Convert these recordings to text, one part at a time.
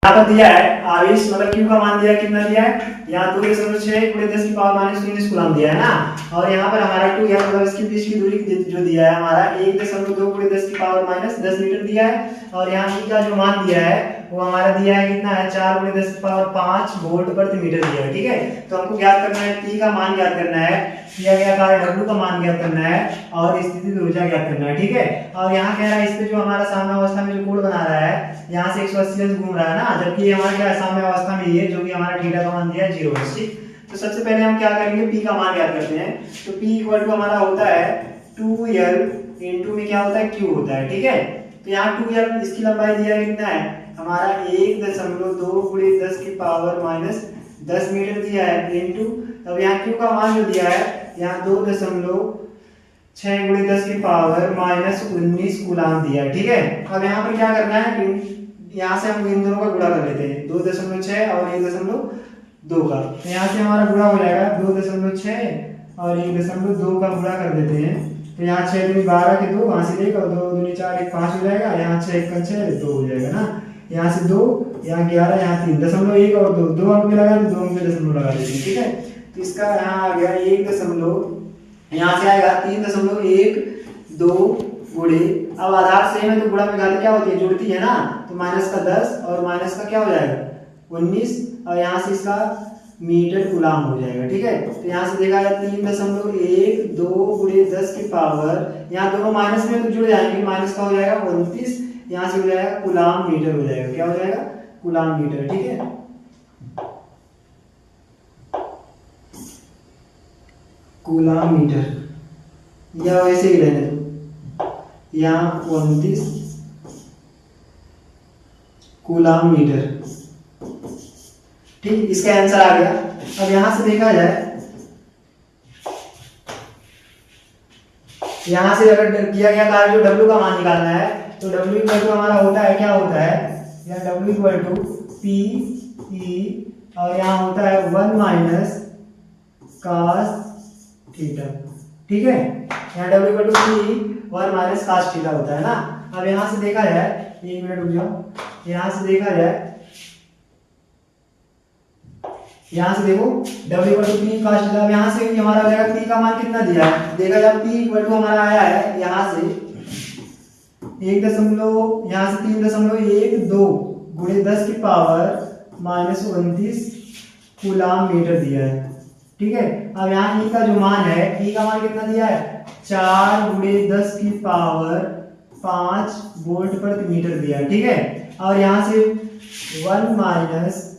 यहाँ पर दिया है आवेश मतलब Q का मान दिया है, कितना दिया है यहाँ 2.6 × 10 की पावर -19 कूलम दिया है ना। और यहाँ पर हमारा 2 है मतलब इसके बीच की दूरी जो दिया है हमारा 1.2 × 10 की पावर -10 मीटर दिया है। और यहाँ E का जो मान दिया है वो हमारा दिया है कितना है 4 × 10 की पावर 5 वोल्ट प्रति मीटर दिया है। ठीक है, तो हमको ज्ञात करना है P का मान ज्ञात करना है, दिया गया कार्य W का मान ज्ञात करना है और स्थितिज ऊर्जा ज्ञात करना है। ठीक है, और यहाँ कह रहा है इस पे जो हमारा साम्य अवस्था में जो कोण बना रहा है यहाँ से 180 अंश घूम रहा है ना, जबकि हमारा क्या साम्य अवस्था में ये जो कि हमारा थीटा का मान दिया है 0 है। ठीक, तो सबसे पहले हम क्या करेंगे P का मान ज्ञात करते हैं। तो P = हमारा होता है 2L * में क्या होता है Q होता है। ठीक है, तो यहाँ 2L इसकी लंबाई दिया है कितना है हमारा 1.2 × 10 की पावर -10 मीटर दिया है इनटू, अब यहाँ Q का मान जो दिया है यहाँ 2.6 × 10 की पावर -19 कूलम दिया है। ठीक है, अब यहाँ पर क्या करना है यहाँ से हम इन दोनों का गुणा कर लेते हैं 2.6 और 1.2 का, तो यहाँ से हमारा गुणा हो जाएगा 2.6 और 1.2 का गुणा कर देते हैं। तो यहाँ 6 दूनी 12 के 2 वहां से 1 और 2 दूनी 4 1 5 हो जाएगा, यहाँ 6 1 6 2 हो जाएगा ना, यहाँ से 2 यहाँ 11 यहाँ 3 0.1 और 2 अंक में लगा तो 2 अंक में दशमलव लगा देते हैं। ठीक है, तो इसका यहाँ आ गया 1 यहाँ से आएगा 3.12 गुणे, अब आधार सेम है तो गुणा में घात क्या होती है जुड़ती है ना, तो -10 और माइनस का क्या हो जाएगा 19 और यहाँ से इसका मीटर कूलम हो जाएगा। ठीक है, तो यहाँ से देखा जाए 3.12 × 10 की पावर, यहाँ दोनों माइनस में तो जुड़ जाएंगे, माइनस का हो जाएगा 29, यहाँ से हो जाएगा कूलम मीटर हो जाएगा, क्या हो जाएगा कूलम मीटर। ठीक है, कूलम मीटर या वैसे ही रहने दो, यहाँ 29 कूलम मीटर। ठीक, इसका आंसर आ गया। अब यहां से देखा जाए, यहां से अगर दिया गया कार्य जो W का मान निकालना है तो W = हमारा होता है क्या होता है या W = P E और यहाँ होता है 1 - cos थीटा। ठीक है, यहाँ W = P 1 - cos थीटा होता है ना। अब यहाँ से देखा जाए, 1 मिनट रुक जाओ, यहाँ से देखा जाए, यहाँ से देखो W = P cos थीटा, अब यहाँ से हमारा हो जाएगा P का मान कितना दिया है, देखा जाए P = हमारा आया है यहाँ से 1 यहाँ से 3.12 × 10 की पावर -29 कूलम मीटर दिया है। ठीक है, अब यहाँ E का जो मान है, E का मान कितना दिया है 4 × 10 की पावर 5 वोल्ट प्रति मीटर दिया है। ठीक है, और यहाँ से 1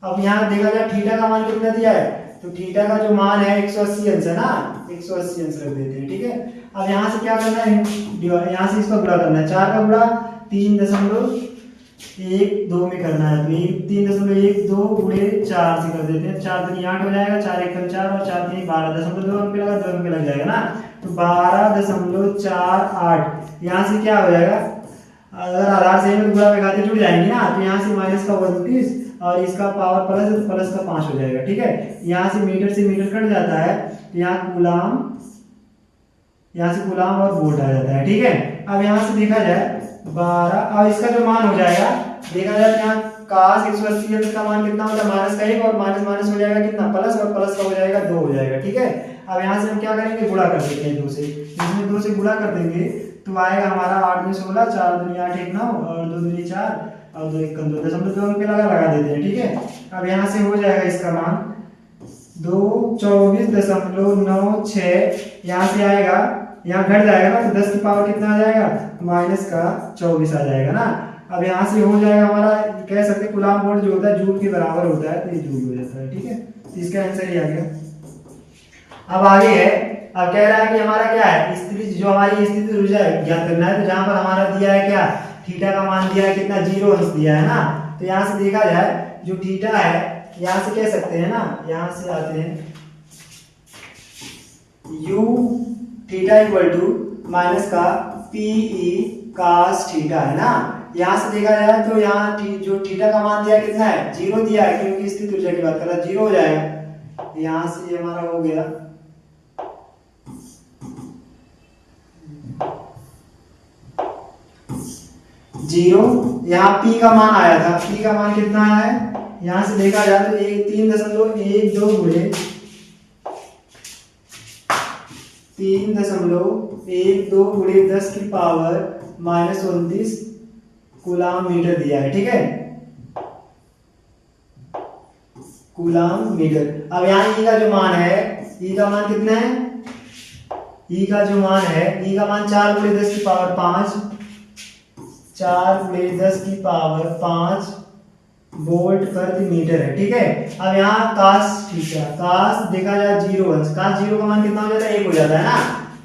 अब यहाँ देखा जाए थीटा का मान कितना दिया है, तो थीटा का जो मान है 180 अंश है ना, 180 अंश रख देते हैं। ठीक है, अब यहाँ से क्या करना है, यहाँ से इसका गुणा करना है, 4 का गुणा 3.12 में करना है, तो 3.12 × 4 से कर देते हैं, 4 दूनी 8 हो जाएगा, 4 1 4 और 4 3 12, 2 अंक पे लगा 2 अंक पे लग जाएगा ना, तो 12.48। यहाँ से क्या हो जाएगा, अगर आधार से गुणा में घातें जुड़ जाएंगी ना, तो यहाँ से माइनस का 29 और इसका पावर प्लस का 5 हो जाएगा। ठीक है, यहाँ से मीटर कट जाता है, तो यहाँ कूलम, यहाँ से कूलम और वोल्ट आ जाता है। ठीक है, अब यहाँ से देखा जाए 12 और इसका जो मान हो जाएगा, देखा जाए यहाँ cos 180 अंश का मान कितना होता है -1 और माइनस हो जाएगा कितना प्लस, और प्लस का हो जाएगा 2 हो जाएगा। ठीक है, अब यहाँ से हम क्या करेंगे गुणा कर देते हैं 2 से, इसमें 2 से गुणा कर देंगे तो आएगा हमारा 8 दूनी 16, 4 दूनी 8 1 9 और 2 दूनी 4 और 2 1 2 दशमलव 2 पे लगा देते हैं। ठीक है, अब यहाँ से हो जाएगा इसका मान 224.96, यहाँ से आएगा, यहाँ घट जाएगा ना, तो 10 की पावर कितना आ जाएगा -24 आ जाएगा ना। अब यहाँ से हो जाएगा हमारा, कह सकते हैं कूलम वोल्ट जो होता है जूल के बराबर होता है, तो ये जूल हो जाता है। ठीक है, तो इसका आंसर ही आ गया। अब आगे है, अब कह रहा है कि हमारा क्या है स्थिति, जो हमारी स्थिति ऊर्जा ज्ञात करना है, तो जहां पर हमारा दिया है क्या थीटा का मान दिया है कितना 0 अंश दिया है ना, तो यहाँ से देखा जाए जो थीटा है, यहाँ से कह सकते हैं ना, यहाँ से आते हैं u थीटा = माइनस का PE cos थीटा है ना। यहाँ से देखा जाए तो यहाँ जो थीटा का मान दिया कितना है 0 दिया है, क्योंकि स्थिति ऊर्जा की बात कर रहा है, 0 हो जाएगा। यहाँ से ये हमारा हो गया 0 जीरो। यहाँ P का मान आया था, P का मान कितना आया है, यहाँ से देखा जाए तो 3.12 गुणे 3.12 गुणे 10 की पावर -29 कूलाम मीटर दिया है। ठीक है, कूलाम मीटर। अब यहाँ E का जो मान है, E का मान कितना है, E का जो मान है, E का मान 4 गुणे 10 की पावर 5, 4 गुणे 10 की पावर 5 वोल्ट प्रति मीटर है। ठीक है, अब यहाँ काश थीटा, काश देखा जाए 0 अंश, काश 0 का मान कितना हो जाता है, 1 हो जाता है ना।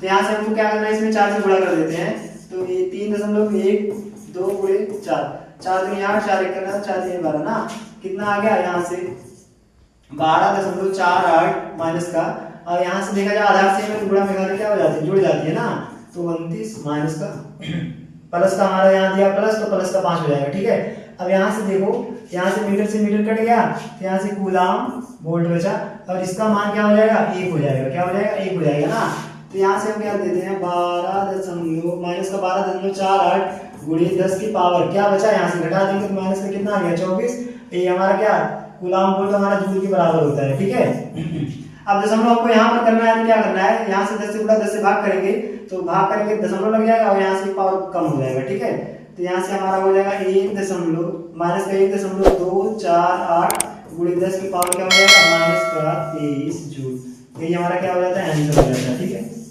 तो यहाँ से हमको क्या करना है, इसमें 4 से गुणा कर देते हैं। तो ये 3.12 गुणे 4, 4 दूनी 8, 4 1 करना, 4 3 12 ना, कितना आ गया यहाँ से 12.48 माइनस का। और यहाँ से देखा जाए आधार से में गुणा में क्या हो जाती है, जुड़ जाती है ना। तो 29 माइनस का प्लस का हमारा यहाँ दिया प्लस, तो प्लस का 5 हो जाएगा। ठीक है, अब यहाँ से देखो, यहाँ से मीटर कट गया, तो यहाँ से कूलाम वोल्ट बचा, और इसका मान क्या हो जाएगा, 1 हो जाएगा। क्या हो जाएगा, 1 हो जाएगा ना। तो यहाँ से हम क्या देते हैं, 12 माइनस का 12.48 गुणे 10 की पावर, क्या बचा, यहाँ से घटा देंगे तो माइनस का कितना आ गया 24। ये हमारा क्या, कूलाम वोल्ट हमारा जूल के बराबर होता है। ठीक है, अब दशमलव को यहाँ पर करना है तो क्या करना है, यहाँ से 10 से गुणा 10 से भाग करेंगे, तो भाग करेंगे दशमलव लग जाएगा और यहाँ से पावर कम हो जाएगा। ठीक है, तो यहाँ से हमारा हो जाएगा 1 दशमलव माइनस का 1.248 गुणे 10 की पावर क्या हो जाएगा, -23 जूल। तो ये हमारा क्या हो जाता है, आंसर हो जाता है। ठीक है।